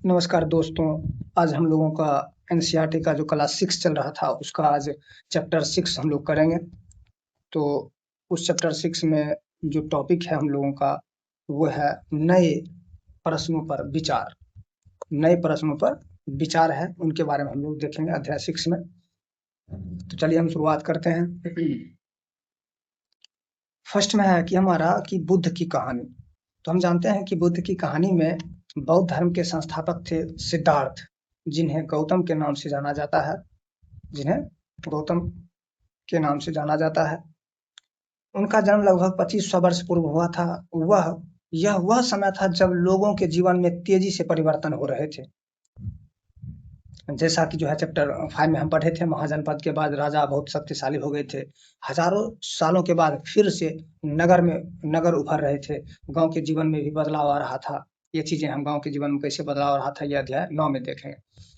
नमस्कार दोस्तों। आज हम लोगों का एनसीईआरटी का जो क्लास 6 चल रहा था उसका आज चैप्टर 6 हम लोग करेंगे। तो उस चैप्टर 6 में जो टॉपिक है हम लोगों का वो है नए प्रश्नों पर विचार। नए प्रश्नों पर विचार है, उनके बारे में हम लोग देखेंगे अध्याय 6 में। तो चलिए हम शुरुआत करते हैं। फर्स्ट में है कि हमारा कि बुद्ध की कहानी। तो हम जानते हैं कि बुद्ध की कहानी में बौद्ध धर्म के संस्थापक थे सिद्धार्थ, जिन्हें गौतम के नाम से जाना जाता है। जिन्हें गौतम के नाम से जाना जाता है। उनका जन्म लगभग 2500 वर्ष पूर्व हुआ था। वह समय था जब लोगों के जीवन में तेजी से परिवर्तन हो रहे थे। जैसा कि जो है चैप्टर 5 में हम पढ़े थे, महाजनपद के बाद राजा बहुत शक्तिशाली हो गए थे। हजारों सालों के बाद फिर से नगर उभर रहे थे। गांव के जीवन में भी बदलाव आ रहा था। ये चीजें हम गांव के जीवन में कैसे बदलाव आ रहा था, यह अध्याय 9 में देखेंगे।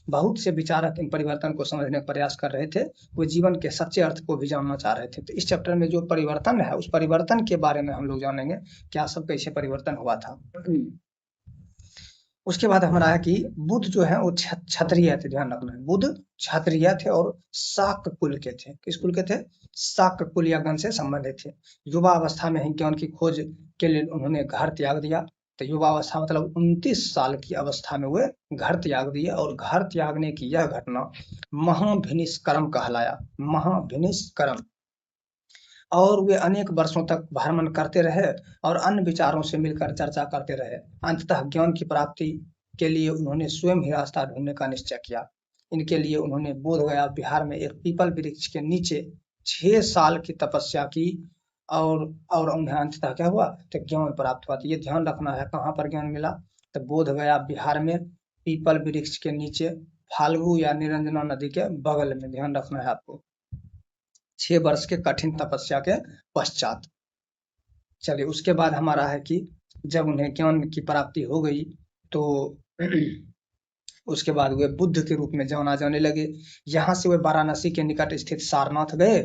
बहुत से विचारक इन परिवर्तन को समझने का प्रयास कर रहे थे। वो जीवन के सच्चे अर्थ को भी जानना चाह रहे थे। तो इस चैप्टर में जो परिवर्तन है उस परिवर्तन के बारे में हम लोग जानेंगे, क्या सब कैसे परिवर्तन हुआ था। उसके बाद हमारा है कि बुद्ध जो है वो क्षत्रिय थे। ध्यान रखना है, बुद्ध क्षत्रिय थे और शाक्त कुल के थे। किस कुल के थे? शाक्त कुल या गण से संबंधित थे। युवा अवस्था में ही ज्ञान की खोज के लिए उन्होंने घर त्याग दिया। तो युवा अवस्था मतलब 29 साल की अवस्था में वे घर त्याग दिए। और घर त्यागने की यह घटना महाभिनिष्कर्म कहलाया। महाभिनिष्कर्म। और वे अनेक वर्षों तक भ्रमण करते रहे और अन्य विचारों से मिलकर चर्चा करते रहे। अंततः ज्ञान की प्राप्ति के लिए उन्होंने स्वयं ही रास्ता ढूंढने का निश्चय किया। इनके लिए उन्होंने बोधगया बिहार में एक पीपल वृक्ष के नीचे 6 साल की तपस्या की। और उन्हें अंततः क्या हुआ? तो ज्ञान प्राप्त हुआ। तो ये ध्यान रखना है, कहाँ पर ज्ञान मिला? तो बोधगया बिहार में पीपल वृक्ष के नीचे, फाल्गु या निरंजना नदी के बगल में। ध्यान रखना है आपको, 6 वर्ष के कठिन तपस्या के पश्चात। चलिए उसके बाद हमारा है कि जब उन्हें ज्ञान की प्राप्ति हो गई तो उसके बाद वे बुद्ध के रूप में जाना जाने लगे। यहाँ से वे वाराणसी के निकट स्थित सारनाथ गए।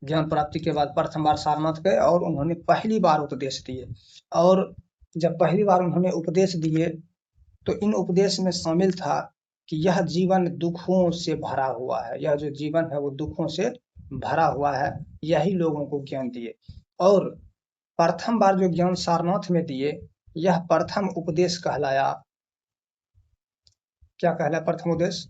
ज्ञान प्राप्ति के बाद प्रथम बार सारनाथ गए और उन्होंने पहली बार उपदेश दिए। और जब पहली बार उन्होंने उपदेश दिए तो इन उपदेश में शामिल था कि यह जीवन दुखों से भरा हुआ है। यह जो जीवन है वो दुखों से भरा हुआ है। यही लोगों को ज्ञान दिए। और प्रथम बार जो ज्ञान सारनाथ में दिए, यह प्रथम उपदेश कहलाया। क्या कहलाया प्रथम उपदेश?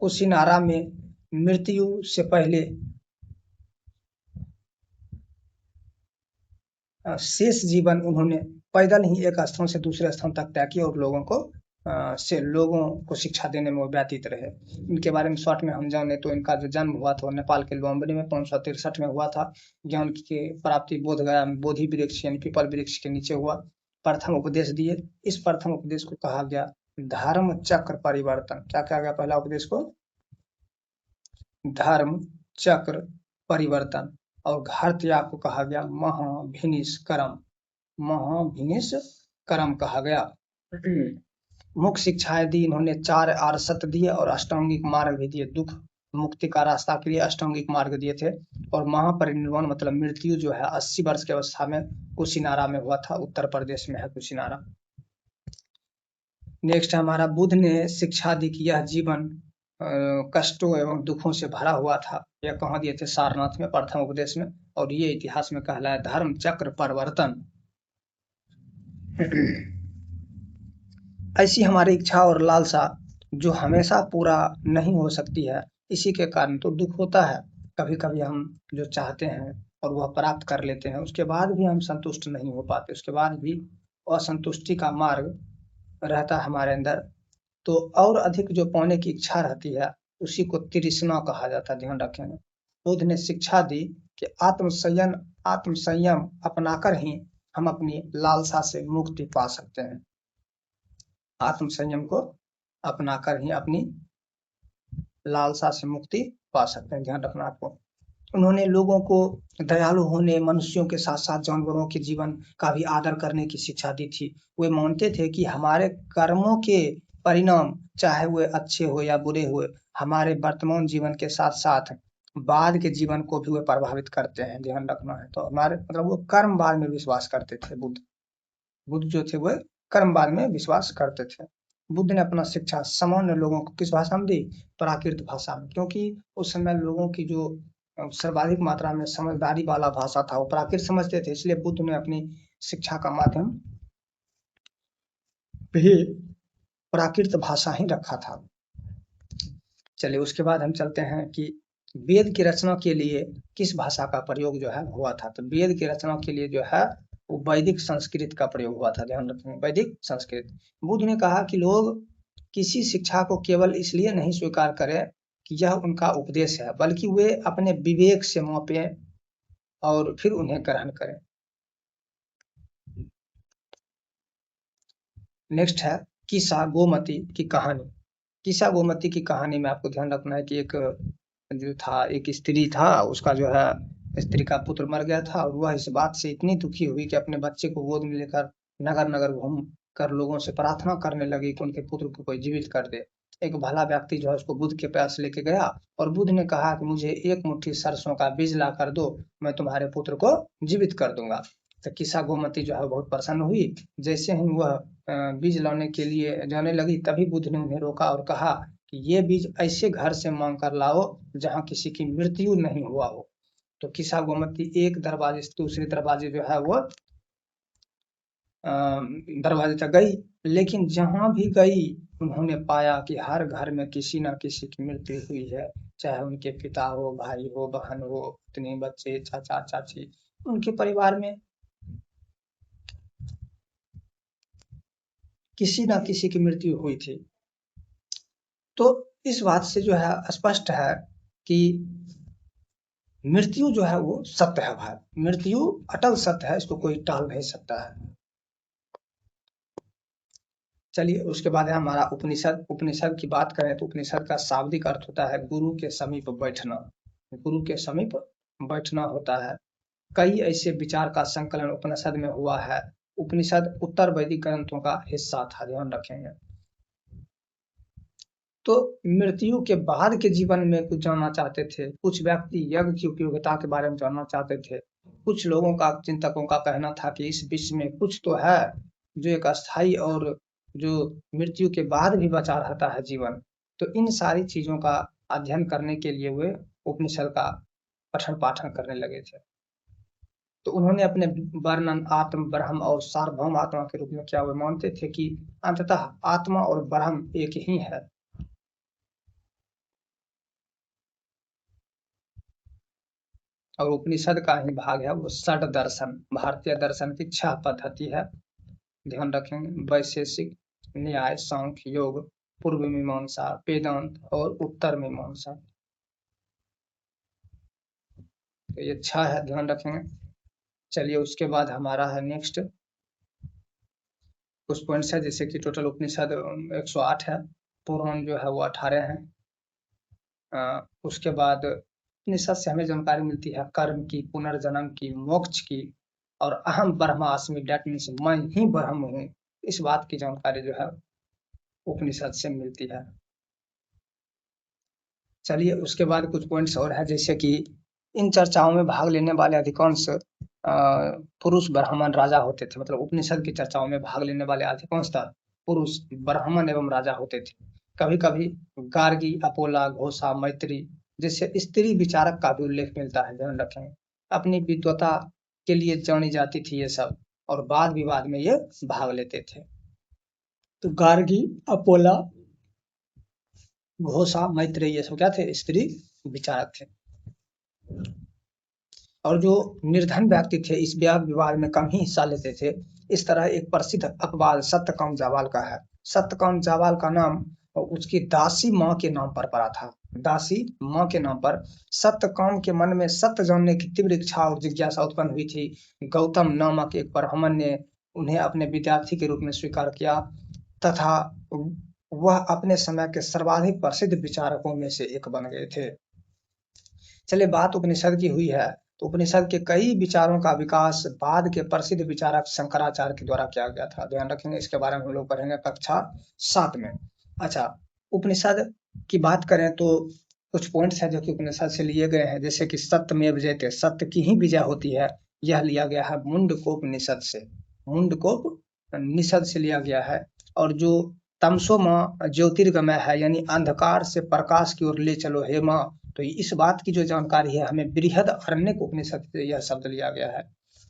कुशीनारा में मृत्यु से पहले शेष जीवन उन्होंने पैदल ही एक स्थान से दूसरे स्थान तक तय किया और लोगों को शिक्षा देने में वो व्यतीत रहे। इनके बारे में शॉर्ट में हम जाने तो इनका जो जन्म हुआ था नेपाल के लुम्बिनी में 563 में हुआ था। ज्ञान की प्राप्ति बोधगया में बोधि वृक्ष यानी पीपल वृक्ष के नीचे हुआ। प्रथम उपदेश दिए। इस प्रथम उपदेश को कहा गया धर्म चक्र परिवर्तन। क्या कहा गया पहला उपदेश को? धर्म चक्र परिवर्तन। और घर त्याग को कहा गया महाभिनिष्कर्म। महाभिनिष्कर्म कहा गया। मुख्य शिक्षाएं दी इन्होंने, 4 आर्षत दिए और अष्टांगिक मार्ग भी दिए। दुख मुक्ति का रास्ता के लिए अष्टांगिक मार्ग दिए थे। और महापरिनिर्वाण मतलब मृत्यु जो है 80 वर्ष की अवस्था में कुशीनारा में हुआ था। उत्तर प्रदेश में है कुशीनारा। नेक्स्ट हमारा, बुद्ध ने शिक्षा दी कि यह जीवन कष्टों एवं दुखों से भरा हुआ था। यह कहाँ दिए थे? सारनाथ में प्रथम उपदेश में। और ये इतिहास में कहलाया धर्म चक्र परिवर्तन। ऐसी हमारी इच्छा और लालसा जो हमेशा पूरा नहीं हो सकती है, इसी के कारण तो दुख होता है। कभी कभी हम जो चाहते हैं और वह प्राप्त कर लेते हैं, उसके बाद भी हम संतुष्ट नहीं हो पाते। उसके बाद भी असंतुष्टि का मार्ग रहता है हमारे अंदर। तो और अधिक जो पाने की इच्छा रहती है उसी को तृष्णा कहा जाता है। ध्यान रखेंगे, बुद्ध ने शिक्षा दी कि आत्मसंयम अपनाकर ही हम अपनी लालसा से मुक्ति पा सकते हैं। आत्मसंयम को अपनाकर ही अपनी लालसा से मुक्ति पा सकते हैं। ध्यान रखना आपको। उन्होंने लोगों को दयालु होने, मनुष्यों के साथ साथ जानवरों के जीवन का भी आदर करने की शिक्षा दी थी। वे मानते थे कि हमारे कर्मों के परिणाम चाहे वे अच्छे हो या बुरे हो, हमारे वर्तमान जीवन के साथ साथ बाद के जीवन को भी वे प्रभावित करते हैं, ध्यान रखना है। तो हमारे मतलब वो कर्मवाद में विश्वास करते थे बुद्ध। बुद्ध जो थे वह कर्मवाद में विश्वास करते थे। बुद्ध ने अपना शिक्षा सामान्य लोगों को किस भाषा में दी? प्राकृत भाषा में, क्योंकि उस समय लोगों की जो सर्वाधिक मात्रा में समझदारी वाला भाषा था वो प्राकृत समझते थे, इसलिए बुद्ध ने अपनी शिक्षा का माध्यम भी प्राकृत भाषा ही रखा था। चलिए उसके बाद हम चलते हैं कि वेद की रचना के लिए किस भाषा का प्रयोग जो है हुआ था। तो वेद की रचना के लिए जो है वो वैदिक संस्कृत का प्रयोग हुआ था, ध्यान रखेंगे, वैदिक संस्कृत। बुद्ध ने कहा कि लोग किसी शिक्षा को केवल इसलिए नहीं स्वीकार करें कि यह उनका उपदेश है, बल्कि वे अपने विवेक से मापें और फिर उन्हें ग्रहण करें। नेक्स्ट है किस्सा गोमती की कहानी। किस्सा गोमती की कहानी में आपको ध्यान रखना है कि एक जो था, एक स्त्री था, उसका जो है स्त्री का पुत्र मर गया था और वह इस बात से इतनी दुखी हुई कि अपने बच्चे को गोद में लेकर नगर नगर घूम कर लोगों से प्रार्थना करने लगी कि उनके पुत्र को कोई जीवित कर दे। एक भला व्यक्ति जो है उसको बुद्ध के पास लेके गया और बुद्ध ने कहा कि मुझे एक मुट्ठी सरसों का बीज ला कर दो, मैं तुम्हारे पुत्र को जीवित कर दूंगा। तो किस्सा गोमती जो है बहुत प्रसन्न हुई। जैसे ही वह बीज लाने के लिए जाने लगी तभी बुद्ध ने उन्हें रोका और कहा कि ये बीज ऐसे घर से मांग कर लाओ जहाँ किसी की मृत्यु नहीं हुआ हो। तो किस्सा गोमती एक दरवाजे से दूसरे दरवाजे जो है वो दरवाजे तक गई, लेकिन जहां भी गई उन्होंने पाया कि हर घर में किसी न किसी की मृत्यु हुई है, चाहे उनके पिता हो, भाई हो, बहन हो, पत्नी, बच्चे, चाचा चाची, उनके परिवार में किसी न किसी की मृत्यु हुई थी। तो इस बात से जो है स्पष्ट है कि मृत्यु जो है वो सत्य है भाई, मृत्यु अटल सत्य है, इसको कोई टाल नहीं सकता है। चलिए उसके बाद है हमारा उपनिषद। उपनिषद की बात करें तो उपनिषद का शाब्दिक अर्थ होता है गुरु के समीप बैठना। गुरु के समीप बैठना होता है। कई ऐसे विचार का संकलन उपनिषद में हुआ है। उपनिषद उत्तर वैदिक ग्रंथों का हिस्सा था, ध्यान रखेंगे। तो मृत्यु के बाद के जीवन में कुछ जानना चाहते थे, कुछ व्यक्ति यज्ञ की उपयोगिता के बारे में जानना चाहते थे, कुछ लोगों का, चिंतकों का कहना था कि इस विश्व में कुछ तो है जो एक अस्थायी और जो मृत्यु के बाद भी बचा रहता है जीवन। तो इन सारी चीजों का अध्ययन करने के लिए वे उपनिषद का पठन पाठन करने लगे थे। तो उन्होंने अपने वर्णन आत्म, ब्रह्म और सार्वभौम आत्मा के रूप में क्या वे मानते थे कि अंततः आत्मा और ब्रह्म एक ही है। और उपनिषद का ही भाग है वो षड दर्शन, भारतीय दर्शन की 6 पद्धति है, ध्यान रखेंगे। वैशेषिक, न्याय, सांख्य, योग, पूर्व मीमांसा, वेदांत और उत्तर मीमांसा। तो ये 6 है, ध्यान रखेंगे। चलिए उसके बाद हमारा है नेक्स्ट कुछ पॉइंट्स है, जैसे कि टोटल उपनिषद 108 है, पुराण जो है वो 18 है। उसके बाद उपनिषद से हमें जानकारी मिलती है कर्म की, पुनर्जन्म की, मोक्ष की, और अहम ब्रह्मास्मि, डेट मीन्स मैं ही ब्रह्म हूँ, इस बात की जानकारी जो है उपनिषद से मिलती है। चलिए उसके बाद कुछ पॉइंट्स और है, जैसे कि इन चर्चाओं में भाग लेने वाले अधिकांश पुरुष ब्राह्मण राजा होते थे। मतलब उपनिषद की चर्चाओं में भाग लेने वाले अधिकांश पुरुष ब्राह्मण एवं राजा होते थे। कभी कभी गार्गी, अपोला, घोषा, मैत्री जैसे स्त्री विचारक का भी उल्लेख मिलता है, ध्यान रखें। अपनी विद्वता के लिए जानी जाती थी ये सब, और वाद विवाद में ये भाग लेते थे। तो गार्गी, अपोला, घोषा, मैत्रेय ये सब क्या थे? स्त्री विचारक थे। और जो निर्धन व्यक्ति थे इस वाद विवाद में कम ही हिस्सा लेते थे। इस तरह एक प्रसिद्ध अखबार सत्यकाम जावाल का है। सत्यकाम जावाल का नाम उसकी दासी माँ के नाम पर पड़ा था, दासी माँ के नाम पर। सत्यकाम के मन में सत्य जानने की तीव्र इच्छा और जिज्ञासा उत्पन्न हुई थी। गौतम नामक एक ब्राह्मण ने उन्हें अपने विद्यार्थी के रूप में स्वीकार किया तथा वह अपने समय के सर्वाधिक प्रसिद्ध विचारकों में से एक बन गए थे। चलिए बात उपनिषद की हुई है, तो उपनिषद के कई विचारों का विकास बाद के प्रसिद्ध विचारक शंकराचार्य के द्वारा किया गया था, ध्यान रखेंगे। इसके बारे में हम लोग पढ़ेंगे कक्षा 7 में। अच्छा, उपनिषद की बात करें तो कुछ पॉइंट्स हैं जो कि उपनिषद से लिए गए हैं, जैसे कि सत्यमेव जयते, सत्य की ही विजय होती है, यह लिया गया है मुंडकोपनिषद से। मुंडकोपनिषद से लिया गया है। और जो तमसो माँ ज्योतिर्गमय है, यानी अंधकार से प्रकाश की ओर ले चलो हे माँ, तो इस बात की जो जानकारी है हमें बृहदारण्यक उपनिषद से यह शब्द लिया गया है।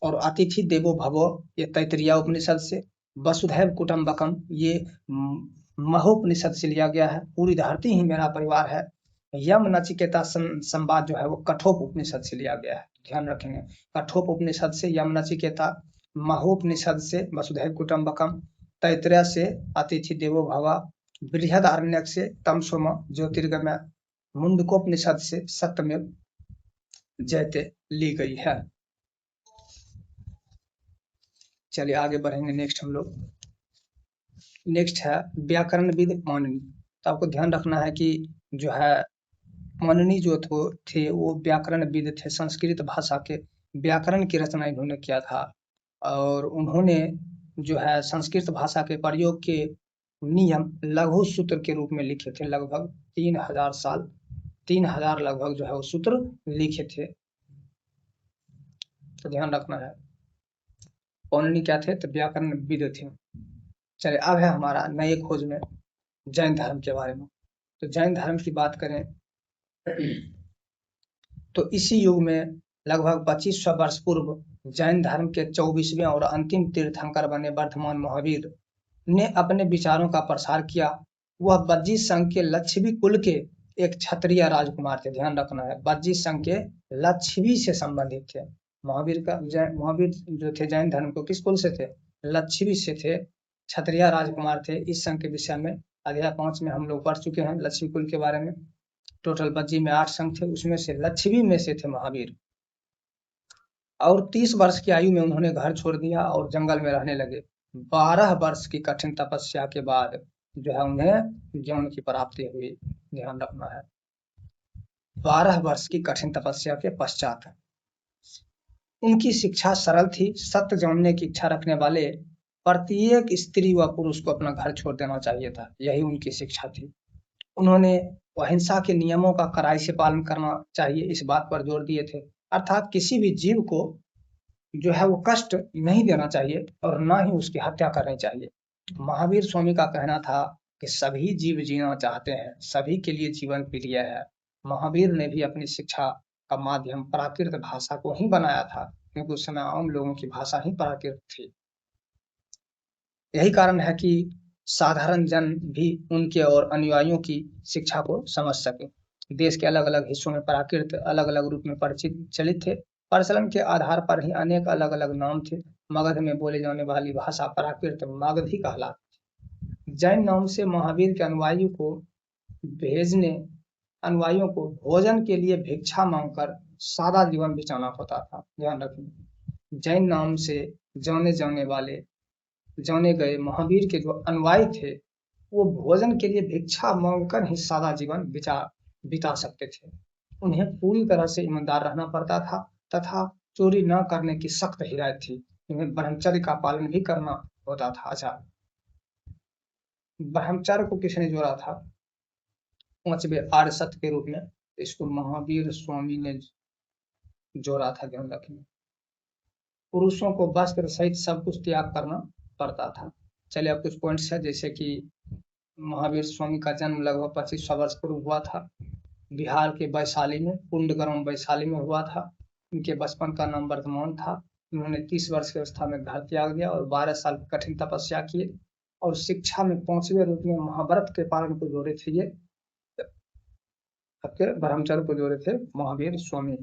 और अतिथि देवो भवो, ये तैतरीय उपनिषद से। वसुधैव कुटुंबकम, ये महोपनिषद से लिया गया है, पूरी धरती ही मेरा परिवार है। यम नचिकेता संवाद जो है वो कठोप उपनिषद से लिया गया है, ध्यान रखेंगे। कठोप उपनिषद से यम नचिकेता, महोपनिषद से वसुधैव कुटुंबकम, तैतरेय से अतिथि देवो भव, बृहदारण्यक से तमसोम ज्योतिर्गमय, मुंडकोपनिषद से सत्यमेव जयते ली गई है। चलिए आगे बढ़ेंगे। नेक्स्ट हम लोग, नेक्स्ट है व्याकरणविद माननी। तो आपको ध्यान रखना है कि जो है माननी जो थे वो व्याकरणविद थे, संस्कृत भाषा के व्याकरण की रचना इन्होंने किया था। और उन्होंने जो है संस्कृत भाषा के प्रयोग के नियम लघु सूत्र के रूप में लिखे थे। लगभग 3000 साल, 3000 लगभग जो है वो सूत्र लिखे थे, तो ध्यान रखना है। पाणिनि क्या थे? तो व्याकरणविद थे। चलिए अब है हमारा नए खोज में जैन धर्म के बारे में। तो जैन धर्म की बात करें तो इसी युग में लगभग 2500 वर्ष पूर्व जैन धर्म के 24वें और अंतिम तीर्थंकर बने वर्धमान महावीर ने अपने विचारों का प्रसार किया। वह बज्जी संघ के लक्षवी कुल के एक क्षत्रिय राजकुमार थे। ध्यान रखना है, बज्जी संघ के लक्षवी से संबंधित थे। महावीर जो थे जैन धर्म को किस कुल से थे? लक्षवी से थे, क्षत्रिय राजकुमार थे। इस संघ के विषय में अध्याय 5 में हम लोग पढ़ चुके हैं, लक्षवी कुल के बारे में। टोटल बज्जी में 8 संघ थे, उसमें से लक्षवी में से थे महावीर। और 30 वर्ष की आयु में उन्होंने घर छोड़ दिया और जंगल में रहने लगे। 12 वर्ष की कठिन तपस्या के बाद जो है उन्हें ज्ञान की प्राप्ति हुई। ध्यान रखना है, 12 वर्ष की कठिन तपस्या के पश्चात। उनकी शिक्षा सरल थी। सत्य जानने की इच्छा रखने वाले प्रत्येक स्त्री व पुरुष को अपना घर छोड़ देना चाहिए था, यही उनकी शिक्षा थी। उन्होंने अहिंसा के नियमों का कड़ाई से पालन करना चाहिए, इस बात पर जोर दिए थे। अर्थात किसी भी जीव को जो है वो कष्ट नहीं देना चाहिए और ना ही उसकी हत्या करनी चाहिए। महावीर स्वामी का कहना था कि सभी जीव जीना चाहते हैं, सभी के लिए जीवन प्रिय है। महावीर ने भी अपनी शिक्षा का माध्यम प्राकृत भाषा को ही बनाया था, क्योंकि उस समय आम लोगों की भाषा ही प्राकृत थी। यही कारण है कि साधारण जन भी उनके और अनुयायियों की शिक्षा को समझ सके। देश के अलग अलग हिस्सों में प्राकृत अलग अलग रूप में प्रचलित थे। प्रचलन के आधार पर ही अनेक अलग अलग नाम थे। मगध में बोले जाने वाली भाषा प्राकृत मगधी कहलाती। जैन नाम से महावीर के अनुयायियों को भोजन के लिए भिक्षा मांगकर सादा जीवन बिताना होता था। ध्यान रखिए, जैन नाम से जाने गए महावीर के जो अनुयायी थे वो भोजन के लिए भिक्षा मांगकर ही सादा जीवन बिता सकते थे। उन्हें पूरी तरह से ईमानदार रहना पड़ता था तथा चोरी न करने की सख्त हिदायत थी। उन्हें ब्रह्मचर्य का पालन भी करना होता था। अच्छा, ब्रह्मचर्य को किसने जोड़ा था? 5वें आर्य सत्य के रूप में इसको महावीर स्वामी ने जोड़ा था। ध्यान रखिए, पुरुषों को वस्त्र सहित सब कुछ त्याग करना पड़ता था। चलिए अब कुछ पॉइंट्स है, जैसे कि महावीर स्वामी का जन्म लगभग 2500 वर्ष पूर्व हुआ था, बिहार के वैशाली में, कुंडग्राम वैशाली में हुआ था। इनके बचपन का नाम वर्धमान था। उन्होंने 30 वर्ष की अवस्था में घर त्याग दिया और 12 साल की कठिन तपस्या किए और शिक्षा में 5वें रूप में महाभारत के पालन को जोड़े थे। ये आपके ब्रह्मचर्य को जोड़े थे महावीर स्वामी।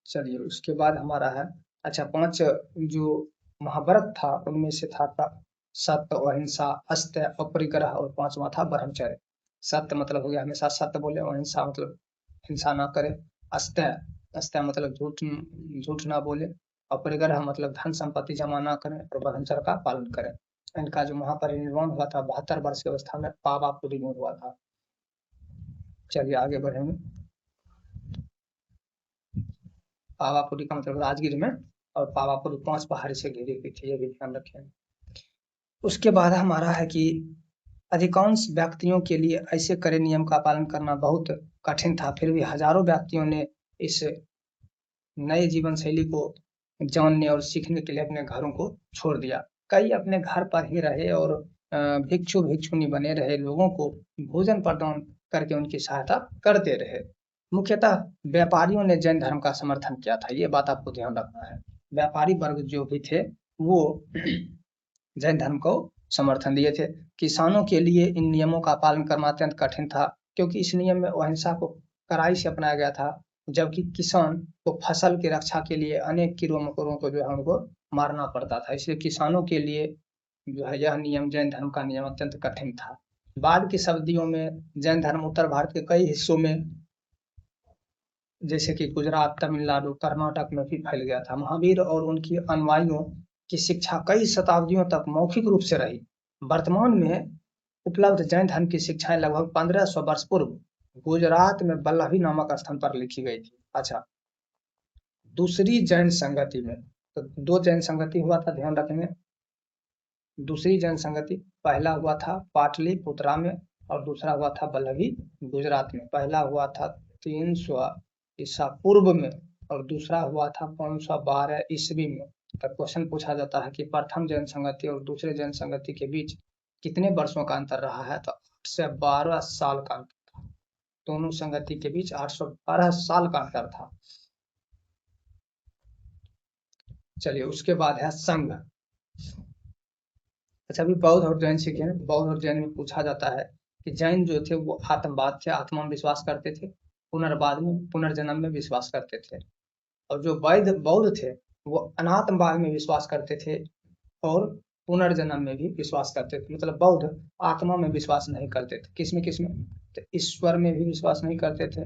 चलिए उसके बाद हमारा है, अच्छा 5 जो महाभारत था उनमें से था सत्य, अहिंसा, अस्त्य, अपरिग्रह और 5वां था ब्रह्मचर्य। सत्य मतलब हो गया हमेशा सत्य बोले, अहिंसा मतलब हिंसा ना करे, अस्त्य मतलब झूठ ना बोले, अपरिग्रह मतलब धन संपत्ति जमा ना करें और ब्रह्मचर्य का पालन करें। इनका जो महापरिनिर्वाण हुआ था 72 वर्ष की अवस्था में पावापुरी में हुआ था। चलिए आगे बढ़ेंगे। पावापुरी का मतलब राजगीर में, और पावापुरी 5 पहाड़ी से घिरी हुई थी, ये भी ध्यान रखें। उसके बाद हमारा है कि अधिकांश व्यक्तियों के लिए ऐसे कड़े नियम का पालन करना बहुत कठिन था, फिर भी हजारों व्यक्तियों ने इस नए जीवन शैली को जानने और सीखने के लिए अपने घरों को छोड़ दिया। कई अपने घर पर ही रहे और भिक्षु भिक्षुनी बने रहे, लोगों को भोजन प्रदान करके उनकी सहायता करते रहे। मुख्यतः व्यापारियों ने जैन धर्म का समर्थन किया था, ये बात आपको ध्यान रखना है। व्यापारी वर्ग जो भी थे वो जैन धर्म को समर्थन दिए थे। किसानों के लिए इन नियमों का पालन करना अत्यंत कठिन था, क्योंकि इस नियम में अहिंसा को कड़ाई से अपनाया गया था, जबकि किसान को फसल की रक्षा के लिए अनेक कीड़ों मकोड़ों को जो है उनको मारना पड़ता था। इसलिए किसानों के लिए जो है यह नियम, जैन धर्म का नियम अत्यंत कठिन था। बाद की सदियों में जैन धर्म उत्तर भारत के कई हिस्सों में, जैसे कि गुजरात, तमिलनाडु, कर्नाटक में भी फैल गया था। महावीर और उनकी अनुयायियों की शिक्षा कई शताब्दियों तक मौखिक रूप से रही। वर्तमान में उपलब्ध जैन धर्म की शिक्षाएं लगभग 1500 वर्ष पूर्व गुजरात में वल्लभी नामक स्थान पर लिखी गई थी। अच्छा, दूसरी जैन संगति में तो 2 जैन संगति हुआ था, ध्यान रखेंगे। दूसरी जैन संगति, पहला हुआ था पाटलिपुत्रा में और दूसरा हुआ था वल्लभी गुजरात में। पहला हुआ था 300 ईसा पूर्व में और दूसरा हुआ था 512 ईस्वी में। तो क्वेश्चन पूछा जाता है कि प्रथम जैन संगति और दूसरे जैन संगति के बीच कितने वर्षों का अंतर रहा है, तो 8 से 12 साल का अंतर था। दोनों संगति के बीच 812 साल का अंतर था। चलिए, उसके बाद है संघ। अच्छा, अभी बौद्ध और जैन सीखे। बौद्ध और जैन में पूछा जाता है कि जैन जो थे वो आत्मवाद थे, आत्मा में विश्वास करते थे, पुनर्वाद में, पुनर्जन्म में विश्वास करते थे। और जो बौद्ध थे वो अनात्मवाद में विश्वास करते थे और पुनर्जन्म में भी विश्वास करते थे। मतलब बौद्ध आत्मा में विश्वास नहीं करते थे, किसमें तो ईश्वर में भी विश्वास नहीं करते थे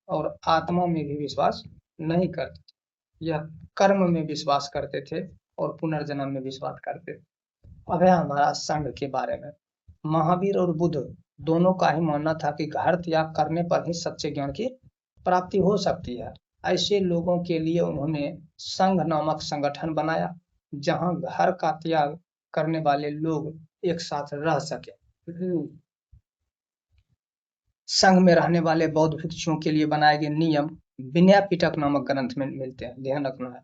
और आत्मा में भी विश्वास नहीं करते थे। यह कर्म में विश्वास करते थे और पुनर्जन्म में विश्वास करते थे। अब है हमारा संघ के बारे में। महावीर और बुद्ध दोनों का ही मानना था कि घर त्याग करने पर ही सच्चे ज्ञान की प्राप्ति हो सकती है। ऐसे लोगों के लिए उन्होंने संघ नामक संगठन बनाया, जहां घर का त्याग करने वाले लोग एक साथ रह सके। संघ में रहने वाले बौद्ध भिक्षुओं के लिए बनाए गए नियम विनय पिटक नामक ग्रंथ में मिलते हैं, ध्यान रखना है।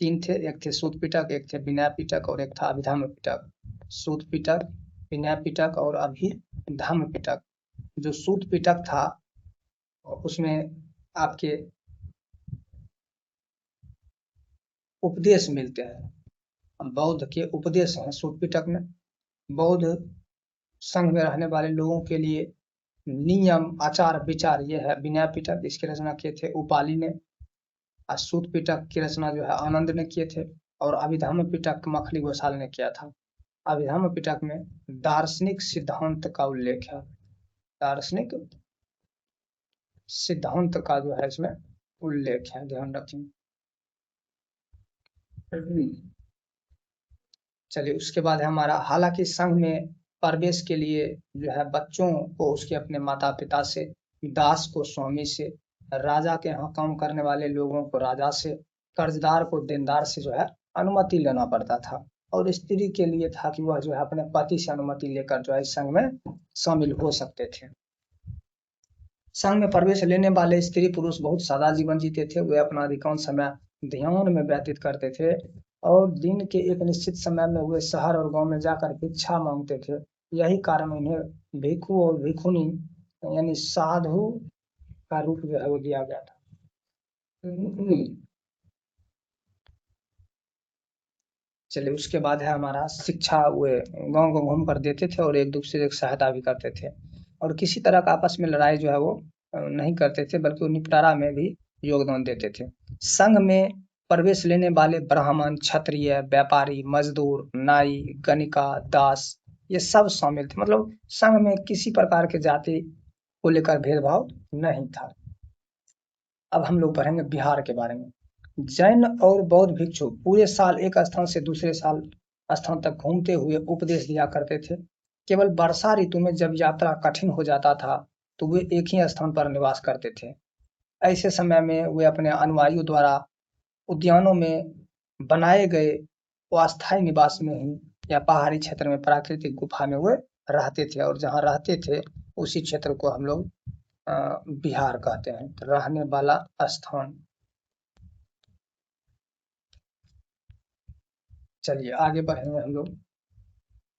तीन थे, एक थे सूत पिटक, एक थे विनय पिटक और एक था अभिधम्म पिटक। सूत पिटक, विनय पिटक और अभिधम्म पिटक। जो सूत पिटक था उसमें आपके उपदेश मिलते हैं, बौद्ध के उपदेश हैं सूत पिटक में। बौद्ध संघ में रहने वाले लोगों के लिए नियम, आचार, विचार, ये है विनय पिटक। इसकी रचना किए थे उपाली ने। सूत पिटक की रचना जो है आनंद ने किए थे और अभिधम्म पिटक मखली गोसाल ने किया था। अभिधम्म पिटक में दार्शनिक सिद्धांत का उल्लेख है, दार्शनिक सिद्धांत का जो है इसमें उल्लेख है, ध्यान रखें। चलिए, उसके बाद है हमारा, हालांकि संघ में प्रवेश के लिए जो है बच्चों को उसके अपने माता पिता से, दास को स्वामी से, राजा के यहाँ काम करने वाले लोगों को राजा से, कर्जदार को देनदार से जो है अनुमति लेना पड़ता था। और स्त्री के लिए था कि वह जो है अपने पति से अनुमति लेकर जो है इस संघ में शामिल हो सकते थे। संघ में प्रवेश लेने वाले स्त्री पुरुष बहुत सादा जीवन जीते थे। वे अपना अधिकांश समय ध्यान में व्यतीत करते थे और दिन के एक निश्चित समय में वे शहर और गांव में जाकर भिक्षा मांगते थे। यही कारण उन्हें भिक्षु और भिक्षुनी यानी साधु का रूप जो है वो दिया गया था। चलिए, उसके बाद है हमारा शिक्षा। वे गांव को घूम कर देते थे और एक दूसरे की सहायता भी करते थे और किसी तरह का आपस में लड़ाई जो है वो नहीं करते थे, बल्कि वो निपटारा में भी योगदान देते थे। संघ में प्रवेश लेने वाले ब्राह्मण, क्षत्रिय, व्यापारी, मजदूर, नाई, गणिका, दास, ये सब शामिल थे। मतलब संघ में किसी प्रकार के जाति को लेकर भेदभाव नहीं था। अब हम लोग पढ़ेंगे बिहार के बारे में। जैन और बौद्ध भिक्षु पूरे साल एक स्थान से दूसरे स्थान तक घूमते हुए उपदेश दिया करते थे। केवल वर्षा ऋतु में जब यात्रा कठिन हो जाता था तो वे एक ही स्थान पर निवास करते थे। ऐसे समय में वे अपने अनुयायियों द्वारा उद्यानों में बनाए गए अस्थायी निवास में ही या पहाड़ी क्षेत्र में प्राकृतिक गुफा में वो रहते थे, और जहाँ रहते थे उसी क्षेत्र को हम लोग बिहार कहते हैं। तो रहने वाला स्थान। चलिए आगे बढ़ेंगे हम लोग।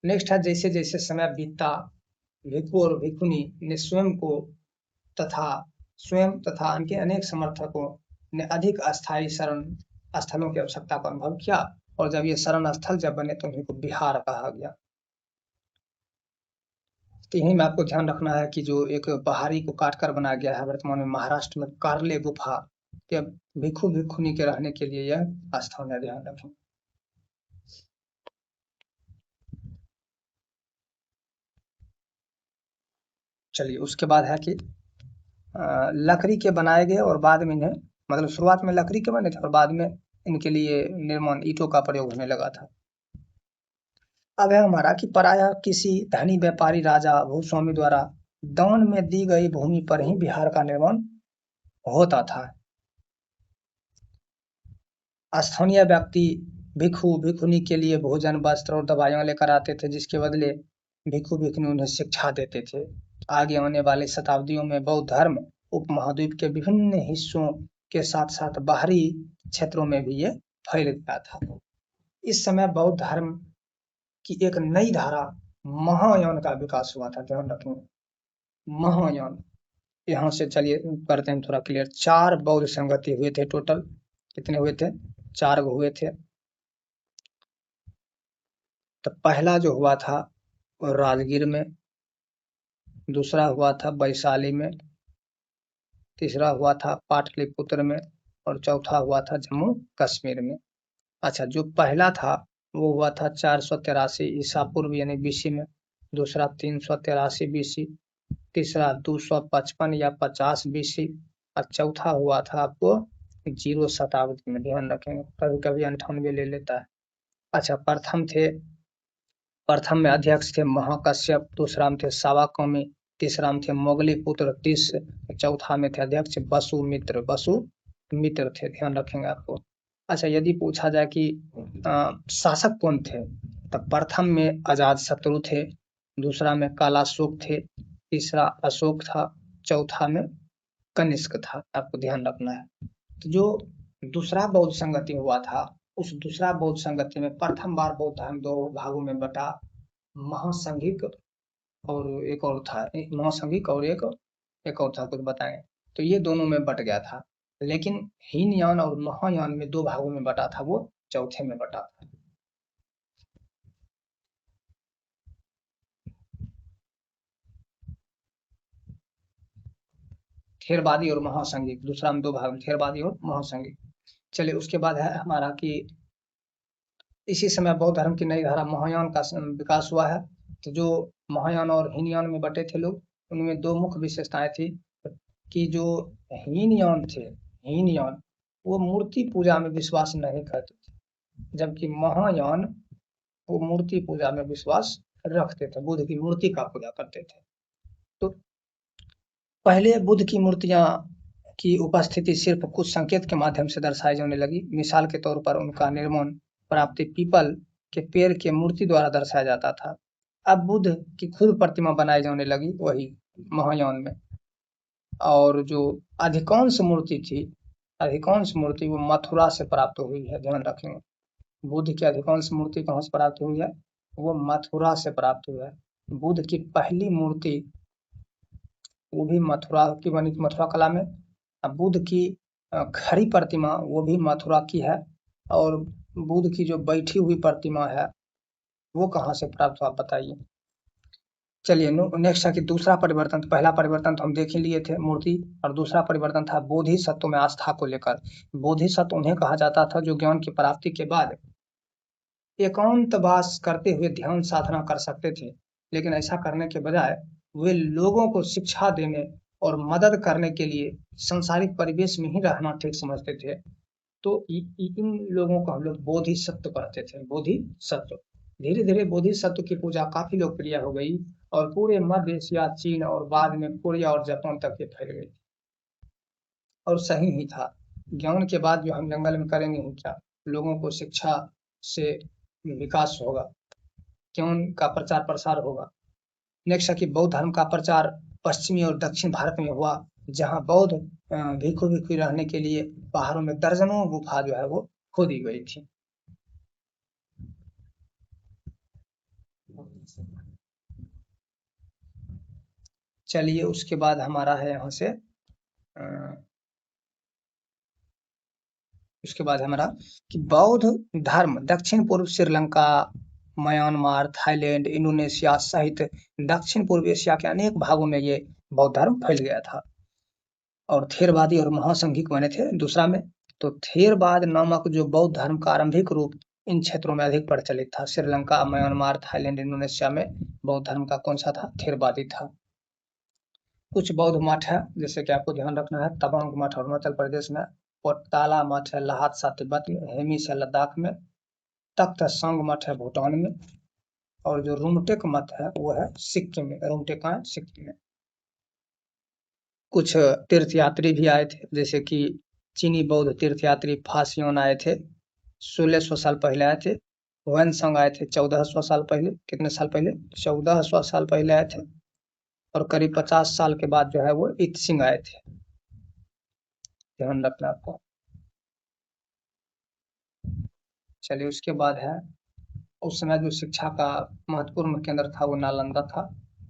नेक्स्ट है, जैसे जैसे समय बीतता, भिक्षु और भिक्षुनी ने तथा स्वयं तथा उनके अनेक समर्थकों ने अधिक अस्थायी शरण स्थलों की आवश्यकता का अनुभव किया, और जब ये शरण स्थल जब बने तो उन्हीं को बिहार कहा गया। तो यहीं में आपको ध्यान रखना है कि जो एक पहाड़ी को काट कर बनाया गया है वर्तमान में महाराष्ट्र में कार्ले गुफा के भिक्षु भिक्षुनी के रहने के लिए यह स्थान है, ध्यान रखें। चलिए उसके बाद है कि लकड़ी के बनाए गए और बाद में इन्हें, मतलब शुरुआत में लकड़ी के बने थे और बाद में इनके लिए निर्माण ईंटों का प्रयोग होने लगा था। अब है हमारा कि प्रायः किसी धनी व्यापारी राजा भूस्वामी द्वारा दान में दी गई भूमि पर ही बिहार का निर्माण होता था। स्थानीय व्यक्ति भिक्षु भिक्षुनी के लिए भोजन वस्त्र और दवाइयां लेकर आते थे, जिसके बदले भिक्षु भिक्षुनी उन्हें शिक्षा देते थे। आगे आने वाले शताब्दियों में बौद्ध धर्म उपमहाद्वीप के विभिन्न हिस्सों के साथ साथ बाहरी क्षेत्रों में भी ये फैल गया था। इस समय बौद्ध धर्म की एक नई धारा महायान का विकास हुआ था, ध्यान रखेंगे महायान। यहाँ से चलिए करते हैं थोड़ा क्लियर। 4 बौद्ध संगति हुए थे टोटल। कितने हुए थे? 4 हुए थे। तो पहला जो हुआ था वो राजगीर में, दूसरा हुआ था वैशाली में, तीसरा हुआ था पाटलिपुत्र में, और चौथा हुआ था जम्मू कश्मीर में। अच्छा, जो पहला था वो हुआ था 483 ईसा पूर्व यानी बीसी में, दूसरा 383 बीसी, तीसरा 255 या 50 बीसी, और चौथा हुआ था आपको 0 शताब्दी में, ध्यान रखेंगे कभी कभी 98 ले लेता है। अच्छा, प्रथम में अध्यक्ष थे महाकश्यप, दूसरा में थे सावाकौमी, तीसरा में थे मोगली पुत्र तीस, चौथा में थे अध्यक्ष वसुमित्र थे, ध्यान रखेंगे आपको। अच्छा, यदि पूछा जाए कि शासक कौन थे, तो प्रथम में अजात शत्रु थे, दूसरा में कालाशोक थे, तीसरा अशोक था, चौथा में कनिष्क था, आपको ध्यान रखना है। तो जो दूसरा बौद्ध संगति हुआ था, उस दूसरा बौद्ध संगति में प्रथम बार बौद्ध धर्म 2 भागों में बटा, महासंघिक और एक और था, महासंघिक और एक और था, कुछ बताएंगे। तो ये दोनों में बट गया था, लेकिन हीनयान और महायान में 2 भागों में बटा था, वो चौथे में बटा था। थेरवादी और महासंघिक, दूसरा में 2 भाग में, थेरवादी और महासंघिक। चलिए उसके बाद है हमारा कि इसी समय बौद्ध धर्म की नई धारा महायान का विकास हुआ है। तो जो महायान और हीनयान में बटे थे लोग, उनमें 2 मुख्य विशेषताएं थी कि जो हीनयान वो मूर्ति पूजा में विश्वास नहीं करते थे, जबकि महायान वो मूर्ति पूजा में विश्वास रखते थे, बुद्ध की मूर्ति का पूजा करते थे। तो पहले बुद्ध की मूर्तियां की उपस्थिति सिर्फ कुछ संकेत के माध्यम से दर्शाई जाने लगी। मिसाल के तौर पर उनका निर्माण प्राप्ति पीपल के पेड़ के मूर्ति द्वारा दर्शाया जाता था। अब बुद्ध की खुद प्रतिमा बनाई जाने लगी वही महायान में, और जो अधिकांश मूर्ति वो मथुरा से प्राप्त हुई है, ध्यान रखेंगे। बुद्ध की अधिकांश मूर्ति कहाँ से प्राप्त हुई है? वो मथुरा से प्राप्त हुई है। बुद्ध की पहली मूर्ति वो भी मथुरा की बनी थी, मथुरा कला में। अब बुद्ध की खड़ी प्रतिमा वो भी मथुरा की है, और बुद्ध की जो बैठी हुई प्रतिमा है वो कहाँ से प्राप्त हुआ बताइए। चलिए नेक्स्ट है कि दूसरा परिवर्तन। तो पहला परिवर्तन तो हम देख ही लिए थे, मूर्ति, और दूसरा परिवर्तन था बोधिसत्व में आस्था को लेकर। बोधिसत्व उन्हें कहा जाता था जो ज्ञान की प्राप्ति के बाद एकांतवास करते हुए ध्यान साधना कर सकते थे, लेकिन ऐसा करने के बजाय वे लोगों को शिक्षा देने और मदद करने के लिए संसारिक परिवेश में ही रहना ठीक समझते थे। तो इन लोगों को हम लोग बोधिसत्व कहते थे, बोधिसत्व। धीरे धीरे बोधिसत्व की पूजा काफी लोकप्रिय हो गई और पूरे मध्य एशिया, चीन और बाद में कोरिया और जापान तक ये फैल गई। और सही ही था, ज्ञान के बाद जो हम जंगल में करेंगे क्या, लोगों को शिक्षा से विकास होगा। क्यों का प्रचार प्रसार होगा। नेक्स्ट है कि बौद्ध धर्म का प्रचार पश्चिमी और दक्षिण भारत में हुआ, जहां बौद्ध भिक्षु भिक्षु रहने के लिए पहाड़ों में दर्जनों गुफा जो है वो खोदी गई थी। चलिए उसके बाद हमारा है यहाँ से उसके बाद हमारा कि बौद्ध धर्म दक्षिण पूर्व श्रीलंका, म्यांमार, थाईलैंड, इंडोनेशिया सहित दक्षिण पूर्व एशिया के अनेक भागों में ये बौद्ध धर्म फैल गया था और थेरवादी और महासंघिक बने थे। दूसरा में तो थेरवाद नामक जो बौद्ध धर्म का आरंभिक रूप इन क्षेत्रों में अधिक प्रचलित था। श्रीलंका, म्यांमार, थाईलैंड, इंडोनेशिया में बौद्ध धर्म का कौन सा था? थेरवादी था। कुछ बौद्ध मठ है जैसे कि आपको ध्यान रखना है, तवांग मठ अरुणाचल प्रदेश में, पोटाला मठ है लहासा तिब्बत में, हेमिस है लद्दाख में, तख्त संग मठ है भूटान में, और जो रुमटेक मठ है वो है सिक्किम में। रुमटेक है सिक्किम में। कुछ तीर्थयात्री भी आए थे जैसे कि चीनी बौद्ध तीर्थयात्री फासियोन आए थे, 1600 साल पहले आए थे। हुएनसांग आए थे 1400 साल पहले। कितने साल पहले? 1400 साल पहले आए थे। और करीब 50 साल के बाद जो है वो इत्सिंग आए थे। ध्यान रखना आपको। चलिए उसके बाद है, उस समय जो शिक्षा का महत्वपूर्ण केंद्र था वो नालंदा था।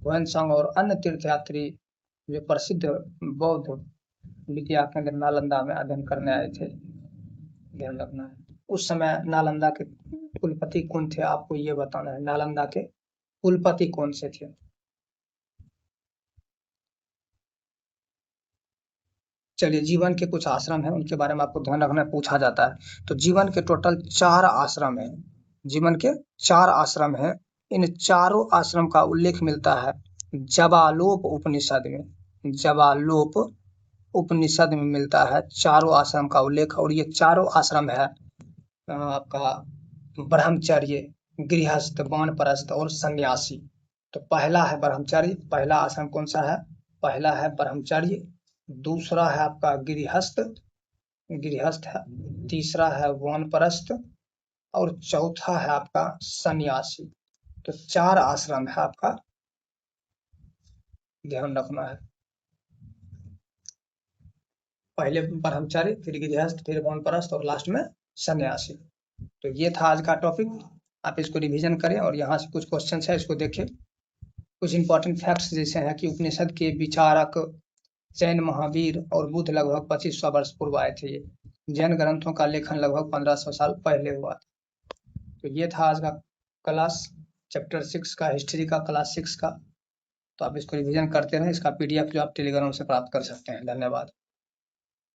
हुएनसांग और अन्य तीर्थयात्री जो प्रसिद्ध बौद्ध विद्या केंद्र नालंदा में अध्ययन करने आए थे। ध्यान रखना है। उस समय नालंदा के कुलपति कौन थे आपको ये बताना है। नालंदा के कुलपति कौन से थे? चलिए जीवन के कुछ आश्रम हैं उनके बारे में आपको ध्यान रखना है, पूछा जाता है। तो जीवन के टोटल 4 आश्रम हैं। जीवन के 4 आश्रम हैं। इन चारों आश्रम का उल्लेख मिलता है जवालोप उपनिषद में। जवालोप उपनिषद में मिलता है चारों आश्रम का उल्लेख। और ये चारों आश्रम है आपका ब्रह्मचर्य, गृहस्थ, वानप्रस्थ और सन्यासी। तो पहला है ब्रह्मचर्य। पहला आश्रम कौन सा है? पहला है ब्रह्मचर्य, दूसरा है आपका गृहस्थ, गृहस्थ है, तीसरा है वानप्रस्थ और चौथा है आपका सन्यासी। तो 4 आश्रम है आपका, ध्यान रखना है। पहले ब्रह्मचारी, फिर गृहस्थ, फिर वानप्रस्थ और लास्ट में सन्यासी। तो ये था आज का टॉपिक। आप इसको रिवीजन करें और यहाँ से कुछ क्वेश्चन है इसको देखें। कुछ इंपॉर्टेंट फैक्ट्स जैसे हैं कि उपनिषद के विचारक जैन महावीर और बुद्ध लगभग 2500 वर्ष पूर्व आए थे। ये जैन ग्रंथों का लेखन लगभग 1500 साल पहले हुआ था। तो ये था आज का क्लास, चैप्टर 6 का, हिस्ट्री का, क्लास 6 का। तो आप इसको रिवीजन करते रहें। इसका PDF जो आप टेलीग्राम से प्राप्त कर सकते हैं। धन्यवाद।